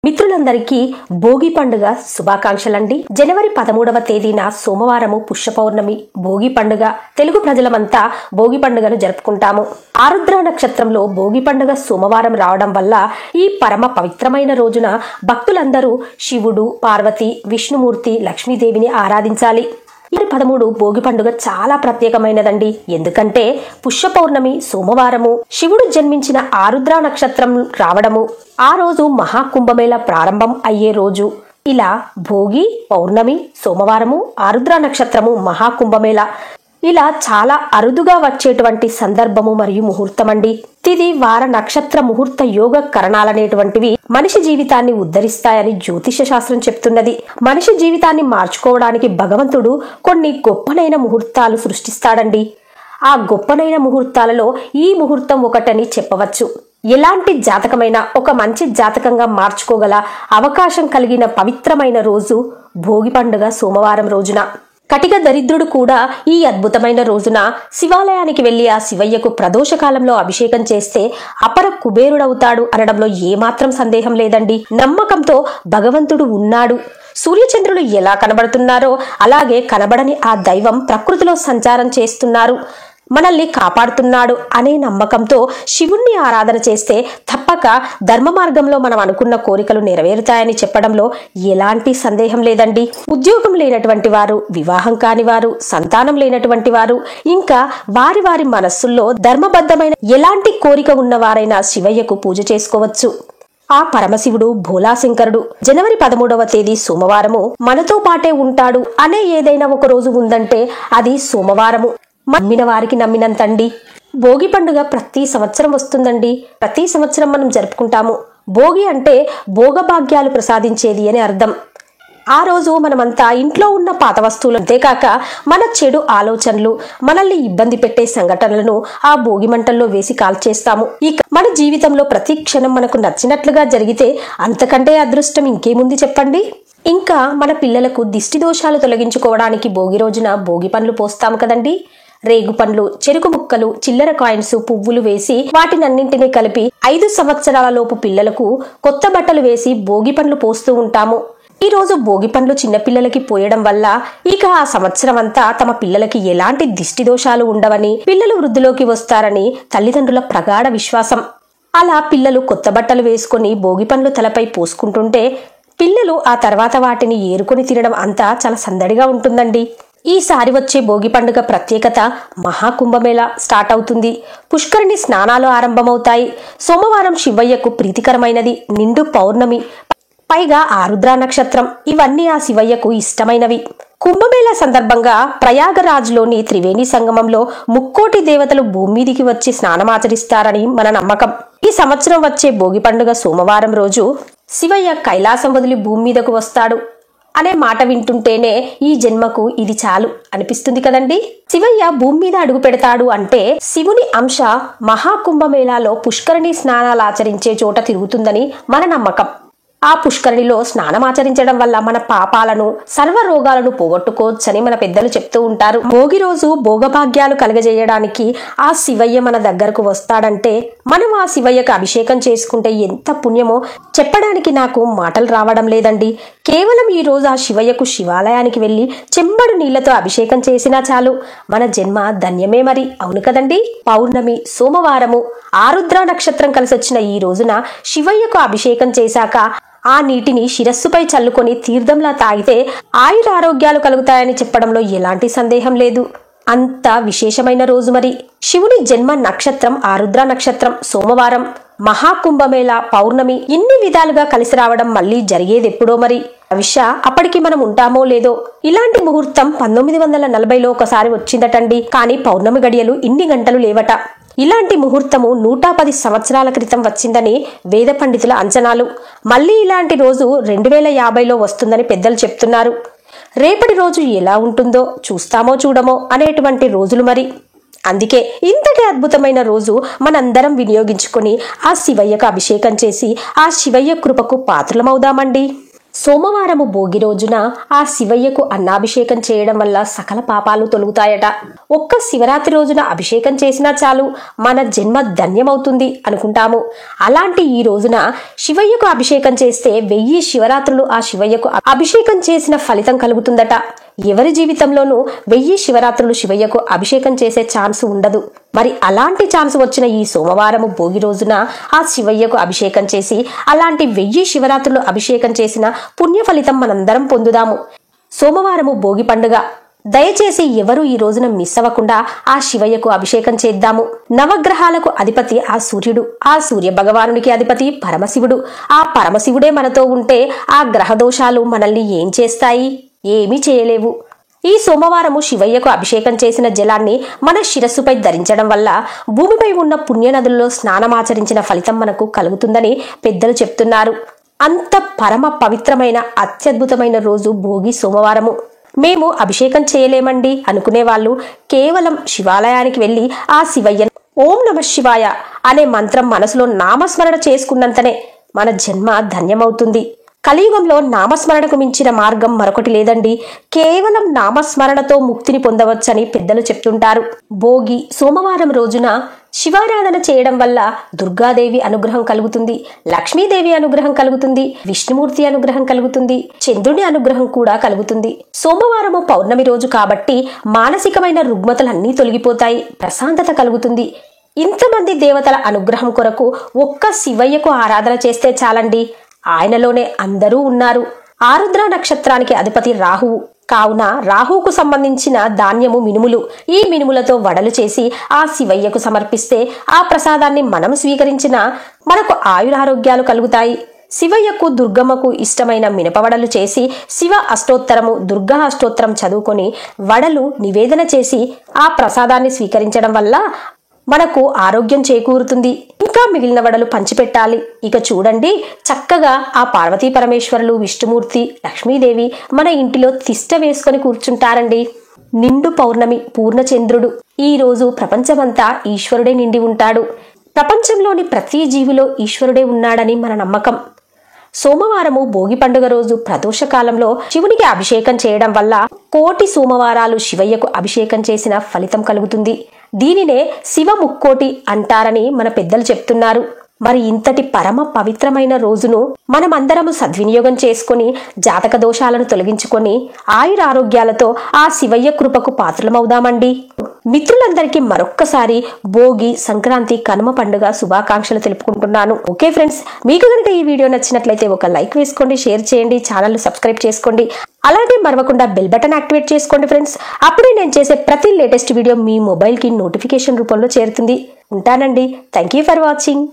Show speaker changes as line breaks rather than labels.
మిత్రులందరికీ భోగి పండుగ శుభాకాంక్షలండి. జనవరి 13వ తేదీన సోమవారము పుష్య పౌర్ణమి భోగి పండుగ. తెలుగు ప్రజలమంతా భోగి పండుగను జరుపుకుంటాము. ఆరుద్ర నక్షత్రంలో భోగి పండుగ సోమవారం రావడం వల్ల ఈ పరమ పవిత్రమైన రోజున భక్తులందరూ శివుడు, పార్వతి, విష్ణుమూర్తి, లక్ష్మీదేవిని ఆరాధించాలి. 13 భోగి పండుగ చాలా ప్రత్యేకమైనదండి. ఎందుకంటే పుష్య పౌర్ణమి సోమవారము, శివుడు జన్మించిన ఆరుద్ర నక్షత్రం రావడము, ఆ రోజు మహాకుంభమేళ ప్రారంభం అయ్యే రోజు. ఇలా భోగి, పౌర్ణమి, సోమవారము, ఆరుద్ర నక్షత్రము, మహాకుంభమేళ ఇలా చాలా అరుదుగా వచ్చేటువంటి సందర్భము మరియు ముహూర్తం అండి. తిది, వార, నక్షత్ర, ముహూర్త, యోగ కరణాలనేటువంటివి మనిషి జీవితాన్ని ఉద్ధరిస్తాయని జ్యోతిష శాస్త్రం చెప్తున్నది. మనిషి జీవితాన్ని మార్చుకోవడానికి భగవంతుడు కొన్ని గొప్పనైన ముహూర్తాలు సృష్టిస్తాడండి. ఆ గొప్పనైన ముహూర్తాలలో ఈ ముహూర్తం ఒకటని చెప్పవచ్చు. ఎలాంటి జాతకమైనా ఒక మంచి జాతకంగా మార్చుకోగల అవకాశం కలిగిన పవిత్రమైన రోజు భోగి పండుగ సోమవారం రోజున. కటిక దరిద్రుడు కూడా ఈ అద్భుతమైన రోజున శివాలయానికి వెళ్లి ఆ శివయ్యకు ప్రదోషకాలంలో అభిషేకం చేస్తే అపర కుబేరుడవుతాడు అనడంలో ఏమాత్రం సందేహం లేదండి. నమ్మకంతో భగవంతుడు ఉన్నాడు, సూర్యచంద్రులు ఎలా కనబడుతున్నారో అలాగే కనబడని ఆ దైవం ప్రకృతిలో సంచారం చేస్తున్నారు, మనల్ని కాపాడుతున్నాడు అనే నమ్మకంతో శివుణ్ణి ఆరాధన చేస్తే తప్పక ధర్మ మార్గంలో మనం అనుకున్న కోరికలు నెరవేరుతాయని చెప్పడంలో ఎలాంటి సందేహం లేదండి. ఉద్యోగం లేనటువంటి వారు, వివాహం కాని వారు, సంతానం లేనటువంటి వారు, ఇంకా వారి వారి మనస్సుల్లో ధర్మబద్ధమైన ఎలాంటి కోరిక ఉన్నవారైనా శివయ్యకు పూజ చేసుకోవచ్చు. ఆ పరమశివుడు భోలాశంకరుడు జనవరి 13వ తేదీ సోమవారము మనతో పాటే ఉంటాడు అనే ఏదైనా ఒక రోజు ఉందంటే అది సోమవారము. నమ్మిన వారికి నమ్మినంతండి. భోగి పండుగ ప్రతి సంవత్సరం వస్తుందండి. ప్రతి సంవత్సరం మనం జరుపుకుంటాము. భోగి అంటే భోగభాగ్యాలు ప్రసాదించేది అని అర్థం. ఆ రోజు మనమంతా ఇంట్లో ఉన్న పాత వస్తువులు, అంతేకాక మన చెడు ఆలోచనలు, మనల్ని ఇబ్బంది పెట్టే సంఘటనలను ఆ భోగి మంటల్లో వేసి కాల్చేస్తాము. ఇక మన జీవితంలో ప్రతి క్షణం మనకు నచ్చినట్లుగా జరిగితే అంతకంటే అదృష్టం ఇంకేముంది చెప్పండి. ఇంకా మన పిల్లలకు దిష్టి దోషాలు తొలగించుకోవడానికి భోగి రోజున భోగి పండ్లు పోస్తాము కదండి. రేగు పండ్లు, చెరుకు ముక్కలు, చిల్లర కాయిన్స్, పువ్వులు వేసి వాటినన్నింటినీ కలిపి 5 సంవత్సరాల లోపు పిల్లలకు కొత్త బట్టలు వేసి భోగి పండ్లు పోస్తూ ఉంటాము. ఈ రోజు భోగి పండ్లు చిన్నపిల్లలకి పోయడం వల్ల ఇక ఆ సంవత్సరం అంతా తమ పిల్లలకి ఎలాంటి దిష్టి దోషాలు ఉండవని, పిల్లలు వృద్ధిలోకి వస్తారని తల్లిదండ్రుల ప్రగాఢ విశ్వాసం. అలా పిల్లలు కొత్త బట్టలు వేసుకుని భోగి పండ్లు తలపై పోసుకుంటుంటే పిల్లలు ఆ తర్వాత వాటిని ఏరుకొని తినడం అంతా చాలా సందడిగా ఉంటుందండి. ఈసారి వచ్చే భోగి పండుగ ప్రత్యేకత మహాకుంభమేళ స్టార్ట్ అవుతుంది. పుష్కరిణి స్నానాలు ఆరంభమవుతాయి. సోమవారం శివయ్యకు ప్రీతికరమైనది, నిండు పౌర్ణమి, పైగా ఆరుద్ర నక్షత్రం, ఇవన్నీ ఆ శివయ్యకు ఇష్టమైనవి. కుంభమేళ సందర్భంగా ప్రయాగరాజ్లోని త్రివేణి సంగమంలో 3,000,000 దేవతలు భూమి మీదికి వచ్చి స్నానమాచరిస్తారని మన నమ్మకం. ఈ సంవత్సరం వచ్చే భోగి పండుగ సోమవారం రోజు శివయ్య కైలాసం వదిలి భూమి మీదకు వస్తాడు అనే మాట వింటుంటేనే ఈ జన్మకు ఇది చాలు అనిపిస్తుంది కదండి. శివయ్య భూమి మీద అడుగు పెడతాడు అంటే శివుని అంశ మహాకుంభమేళాలో పుష్కరిణి స్నానాలు ఆచరించే చోట తిరుగుతుందని మన నమ్మకం. ఆ పుష్కరిణిలో స్నానమాచరించడం వల్ల మన పాపాలను, సర్వ రోగాలను పోగొట్టుకోవచ్చని మన పెద్దలు చెప్తూ ఉంటారు. భోగి రోజు భోగభాగ్యాలు కలగజేయడానికి ఆ శివయ్య మన దగ్గరకు వస్తాడంటే మనం ఆ శివయ్యకు అభిషేకం చేసుకుంటే ఎంత పుణ్యమో చెప్పడానికి నాకు మాటలు రావడం లేదండి. కేవలం ఈ రోజు ఆ శివయ్యకు శివాలయానికి వెళ్లి చెంబడు నీళ్లతో అభిషేకం చేసినా చాలు, మన జన్మ ధన్యమే మరి. అవును కదండి. పౌర్ణమి, సోమవారము, ఆరుద్ర నక్షత్రం కలిసొచ్చిన ఈ రోజున శివయ్యకు అభిషేకం చేశాక ఆ నీటిని శిరస్సుపై చల్లుకొని తీర్థంలా తాగితే ఆయురారోగ్యాలు కలుగుతాయని చెప్పడంలో ఎలాంటి సందేహం లేదు. అంత విశేషమైన రోజు మరి. శివుని జన్మ నక్షత్రం ఆరుద్ర నక్షత్రం, సోమవారం, మహాకుంభమేళ, పౌర్ణమి ఇన్ని విధాలుగా కలిసి రావడం మళ్ళీ జరిగేదెప్పుడో మరి. విష అప్పటికి మనం ఉంటామో లేదో. ఇలాంటి ముహూర్తం 1940లో ఒకసారి వచ్చిందటండి. కానీ పౌర్ణమి గడియలు ఇన్ని గంటలు లేవట. ఇలాంటి ముహూర్తము 110 సంవత్సరాల క్రితం వచ్చిందని వేద పండితుల అంచనాలు. మళ్ళీ ఇలాంటి రోజు 2050లో వస్తుందని పెద్దలు చెప్తున్నారు. రేపటి రోజు ఎలా ఉంటుందో చూస్తామో చూడమో అనేటువంటి రోజులు మరి. అందుకే ఇంతటి అద్భుతమైన రోజు మనందరం వినియోగించుకొని ఆ శివయ్యకు అభిషేకం చేసి ఆ శివయ్య కృపకు పాత్రలమవుదామండి. సోమవారము భోగి రోజున ఆ శివయ్యకు అన్నాభిషేకం చేయడం వల్ల సకల పాపాలు తొలగుతాయట. ఒక్క శివరాత్రి రోజున అభిషేకం చేసినా చాలు మన జన్మ ధన్యమవుతుంది అనుకుంటాము. అలాంటి ఈ రోజున శివయ్యకు అభిషేకం చేస్తే 1000 శివరాత్రులు ఆ శివయ్యకు అభిషేకం చేసిన ఫలితం కలుగుతుందట. ఎవరి జీవితంలోనూ 1000 శివరాత్రులు శివయ్యకు అభిషేకం చేసే ఛాన్స్ ఉండదు. మరి అలాంటి ఛాన్స్ వచ్చిన ఈ సోమవారము భోగి రోజున ఆ శివయ్యకు అభిషేకం చేసి అలాంటి 1000 శివరాత్రులు అభిషేకం చేసిన పుణ్య ఫలితం మనందరం పొందుదాము. సోమవారము భోగి పండుగ. దయచేసి ఎవరు ఈ రోజున మిస్ అవ్వకుండా ఆ శివయ్యకు అభిషేకం చేద్దాము. నవగ్రహాలకు అధిపతి ఆ సూర్యుడు, ఆ సూర్య భగవానునికి అధిపతి పరమశివుడు. ఆ పరమశివుడే మనతో ఉంటే ఆ గ్రహ దోషాలు మనల్ని ఏం చేస్తాయి? ఏమీ చేయలేవు. ఈ సోమవారము శివయ్యకు అభిషేకం చేసిన జలాన్ని మన శిరస్సుపై ధరించడం వల్ల భూమిపై ఉన్న పుణ్యనదుల్లో స్నానమాచరించిన ఫలితం మనకు కలుగుతుందని పెద్దలు చెప్తున్నారు. అంత పరమ పవిత్రమైన అత్యద్భుతమైన రోజు భోగి సోమవారము. మేము అభిషేకం చేయలేమండి అనుకునే వాళ్ళు కేవలం శివాలయానికి వెళ్లి ఆ శివయ్య ఓం నమః శివాయ అనే మంత్రం మనసులో నామస్మరణ చేసుకున్నంతనే మన జన్మ ధన్యమవుతుంది. కలియుగంలో నామస్మరణకు మించిన మార్గం మరొకటి లేదండి. కేవలం నామస్మరణతో ముక్తిని పొందవచ్చని పెద్దలు చెప్తుంటారు. భోగి సోమవారం రోజున శివారాధన చేయడం వల్ల దుర్గాదేవి అనుగ్రహం కలుగుతుంది, లక్ష్మీదేవి అనుగ్రహం కలుగుతుంది, విష్ణుమూర్తి అనుగ్రహం కలుగుతుంది, చంద్రుని అనుగ్రహం కూడా కలుగుతుంది. సోమవారము పౌర్ణమి రోజు కాబట్టి మానసికమైన రుగ్మతలన్నీ తొలగిపోతాయి, ప్రశాంతత కలుగుతుంది. ఇంతమంది దేవతల అనుగ్రహం కొరకు ఒక్క శివయ్యకు ఆరాధన చేస్తే చాలండి. ఆయనలోనే అందరూ ఉన్నారు. ఆరుద్ర నక్షత్రానికి అధిపతి రాహువు కావున రాహువుకు సంబంధించిన ధాన్యము మినుములు. ఈ మినుములతో వడలు చేసి ఆ శివయ్యకు సమర్పిస్తే ఆ ప్రసాదాన్ని మనం స్వీకరించిన మనకు ఆయురారోగ్యాలు కలుగుతాయి. శివయ్యకు దుర్గమ్మకు ఇష్టమైన మినపవడలు చేసి శివ అష్టోత్తరము దుర్గా అష్టోత్తరం చదువుకొని వడలు నివేదన చేసి ఆ ప్రసాదాన్ని స్వీకరించడం వల్ల మనకు ఆరోగ్యం చేకూరుతుంది. ఇంకా మిగిలిన వడలు పంచిపెట్టాలి. ఇక చూడండి, చక్కగా ఆ పార్వతీ పరమేశ్వరులు, విష్ణుమూర్తి, లక్ష్మీదేవి మన ఇంటిలో తిష్ట వేసుకొని కూర్చుంటారండి. నిండు పౌర్ణమి, పూర్ణచంద్రుడు. ఈ రోజు ప్రపంచమంతా ఈశ్వరుడే నిండి ఉంటాడు. ప్రపంచంలోని ప్రతి జీవిలో ఈశ్వరుడే ఉన్నాడని మన నమ్మకం. సోమవారము భోగి పండుగ రోజు ప్రదోష కాలంలో శివునికి అభిషేకం చేయడం వల్ల 1,000,000 సోమవారాలు శివయ్యకు అభిషేకం చేసిన ఫలితం కలుగుతుంది. దీనినే శివ ముక్కోటి అంటారని మన పెద్దలు చెప్తున్నారు. మరి ఇంతటి పరమ పవిత్రమైన రోజును మనమందరము సద్వినియోగం చేసుకుని జాతక దోషాలను తొలగించుకొని ఆయురారోగ్యాలతో ఆ శివయ్య కృపకు పాత్రలమవుదామండి. మిత్రులందరికీ మరొక్కసారి భోగి, సంక్రాంతి, కనుమ పండుగ శుభాకాంక్షలు తెలుపుకుంటున్నాను. ఓకే ఫ్రెండ్స్, మీకు కనుక ఈ వీడియో నచ్చినట్లయితే ఒక లైక్ వేసుకోండి, షేర్ చేయండి, ఛానల్ సబ్స్క్రైబ్ చేసుకోండి. అలాగే మరవకుండా బెల్ బటన్ యాక్టివేట్ చేసుకోండి ఫ్రెండ్స్. అప్పుడే నేను చేసే ప్రతి లేటెస్ట్ వీడియో మీ మొబైల్కి నోటిఫికేషన్ రూపంలో చేరుతుంది. ఉంటానండి. Thank you for watching.